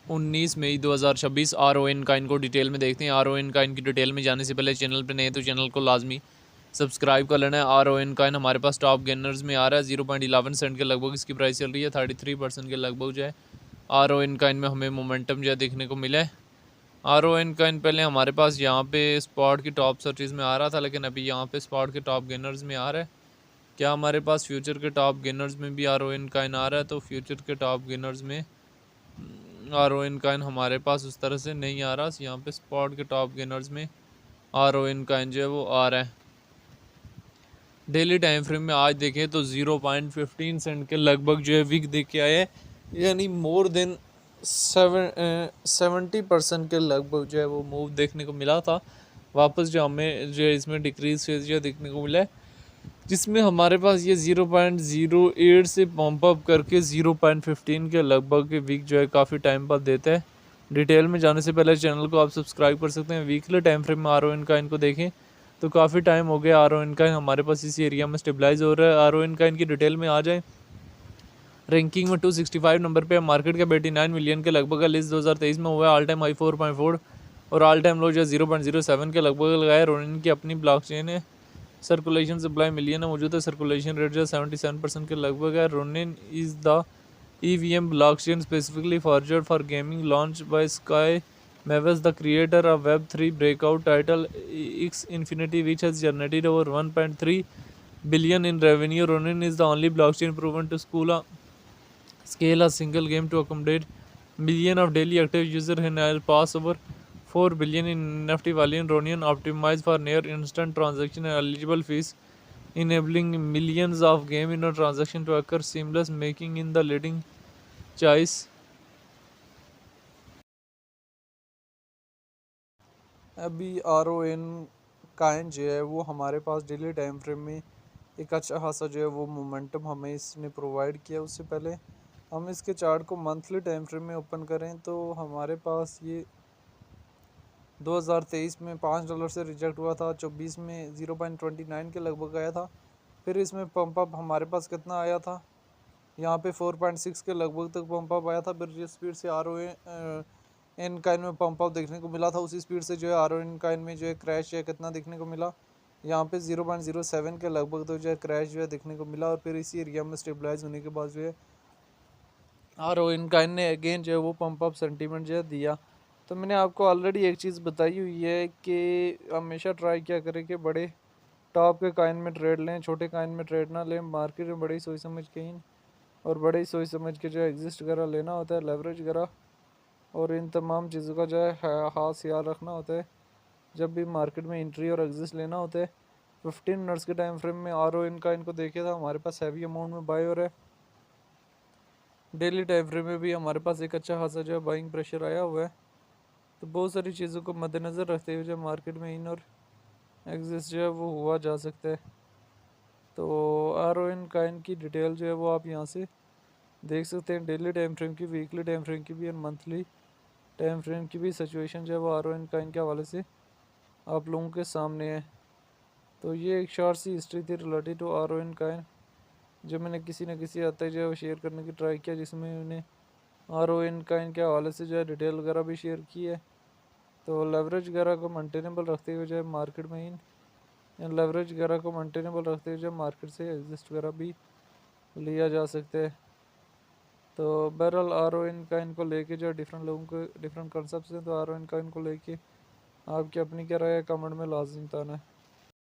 19 मई 2026 RON का इनको detail में देखते हैं। RON का इनकी डिटेल में जाने से पहले चैनल पे नए तो चैनल को लाजमी सब्सक्राइब कर लेना है। RON का हमारे पास टॉप गेनर्स में आ रहा है 0.11 सेंट के लगभग इसकी प्राइस चल रही है। 33% के लगभग जो है RON का इनमें हमें मोमेंटम जो है देखने को मिला है। RON का इन पहले हमारे पास यहाँ पे स्पॉट की टॉप सर्चिज में आ रहा था, लेकिन अभी यहाँ पे स्पॉट के टॉप गेनर्स में आ रहा है। क्या हमारे पास फ्यूचर के टॉप गेनर्स में भी RON का इन आ रहा है? तो फ्यूचर के टॉप गेनर्स में RON का इन हमारे पास उस तरह से नहीं आ रहा। यहाँ पे स्पॉट के टॉप गेनर्स में RON का इन जो है वो आ रहा है। डेली टाइम फ्रेम में आज देखें तो 0.15 सेंट के लगभग जो है विक देख के आए हैं, यानी मोर देन 70% के लगभग जो है वो मूव देखने को मिला था। वापस जो हमें जो है इसमें डिक्रीज फेज जो देखने को मिला है, जिसमें हमारे पास ये 0.08 से पंप अप करके 0.15 के लगभग के वीक जो है काफ़ी टाइम बाद देता है। डिटेल में जाने से पहले चैनल को आप सब्सक्राइब कर सकते हैं। वीकली टाइम फ्रेम में RON का इनको देखें तो काफ़ी टाइम हो गया RON का हमारे पास इसी एरिया में स्टेबलाइज हो रहा है। RON का इनकी डिटेल में आ जाए, रैंकिंग में 265 नंबर पे है। मार्केट का 89 मिलियन के लगभग का लिस्ट 2023 में हुआ है। ऑल टाइम हाई 4.4 और ऑल टाइम लो जो 0.07 के लगभग लगाया। रोनिन की अपनी ब्लॉकचेन है। सर्कुलेशन सप्लाई मिलियन है मौजूद है। सर्कुलेशन रेट जो 77% के लगभग है। Ronin is the EVM blockchain specifically forged for gaming, launched by Sky Mavis, the creator of Web3 breakout title X Infinity, which has generated over 1.3 billion in revenue. Ronin is the only blockchain proven to scale a single game to accommodate million of daily active users and has passed over 4 billion in NFT volume. Ronin optimized for near instant transaction and eligible fees, enabling millions of game in a transaction to occur seamless, making in the leading choice. अभी RON Kine जो है वो हमारे पास daily time frame में एक अच्छा खासा जो है वो मोमेंटम हमें इसने प्रोवाइड किया। उससे पहले हम इसके चार्ट को मंथली टाइम फ्रेम में ओपन करें तो हमारे पास ये 2023 में $5 से रिजेक्ट हुआ था। 24 में 0.29 के लगभग आया था। फिर इसमें पंप अप हमारे पास कितना आया था, यहाँ पे 4.6 के लगभग तक पंप अप आया था। फिर जिस स्पीड से RON काइन में पंप अप देखने को मिला था, उसी स्पीड से जो है RON काइन में जो है क्रैश है कितना देखने को मिला, यहाँ पे 0.07 के लगभग तो जो है क्रैश जो है देखने को मिला। और फिर इसी एरिया में स्टेबलाइज होने के बाद जो है RON काइन ने अगेन जो है वो पंप अप सेंटीमेंट जो है दिया। तो मैंने आपको ऑलरेडी एक चीज़ बताई हुई है कि हमेशा ट्राई क्या करें कि बड़े टॉप के काइन में ट्रेड लें, छोटे काइन में ट्रेड ना लें। मार्केट में बड़ी सोच समझ के ही और बड़े ही सोच समझ के जो है एग्जिस्ट करा लेना होता है, लेवरेज करा, और इन तमाम चीज़ों का जो है खास ख्याल रखना होता है जब भी मार्केट में एंट्री और एग्जिस्ट लेना होता है। 15 मिनट्स के टाइम फ्रेम में RON का इनको देखे था हमारे पास हैवी अमाउंट में बाय हो रहा है। डेली टाइम फ्रेम में भी हमारे पास एक अच्छा खासा जो है बाइंग प्रेशर आया हुआ है। तो बहुत सारी चीज़ों को मद्देनज़र रखते हुए जो मार्केट में इन और एग्जिस्ट जो है वो हुआ जा सकता है। तो RON का इनकी डिटेल जो है वो आप यहाँ से देख सकते हैं। डेली टाइम फ्रेम की, वीकली टाइम फ्रेम की भी और मंथली टाइम फ्रेम की भी सिचुएशन जो है वो RON काइन के हवाले से आप लोगों के सामने है। तो ये एक शॉर्ट सी हिस्ट्री थी रिलेटेड टू RON काइन, जो मैंने किसी न किसी हद तक जो है वो शेयर करने की ट्राई किया, जिसमें मैंने RON काइन के हवाले से जो है डिटेल वगैरह भी शेयर की है। तो लेवरेज वगैरह को मेंटेनेबल रखते हुए जो है मार्केट में इन लेवरेज वगैरह को मेंटेनेबल रखते हुए जो मार्केट से एग्जिस्ट वगैरह भी लिया जा सकता है। तो बहरहाल RON का इनको लेके जो डिफरेंट लोगों को डिफरेंट कॉन्सेप्ट्स हैं, तो RON का इनको लेके आपकी अपनी क्या राय है कमेंट में लाजमी बताना है।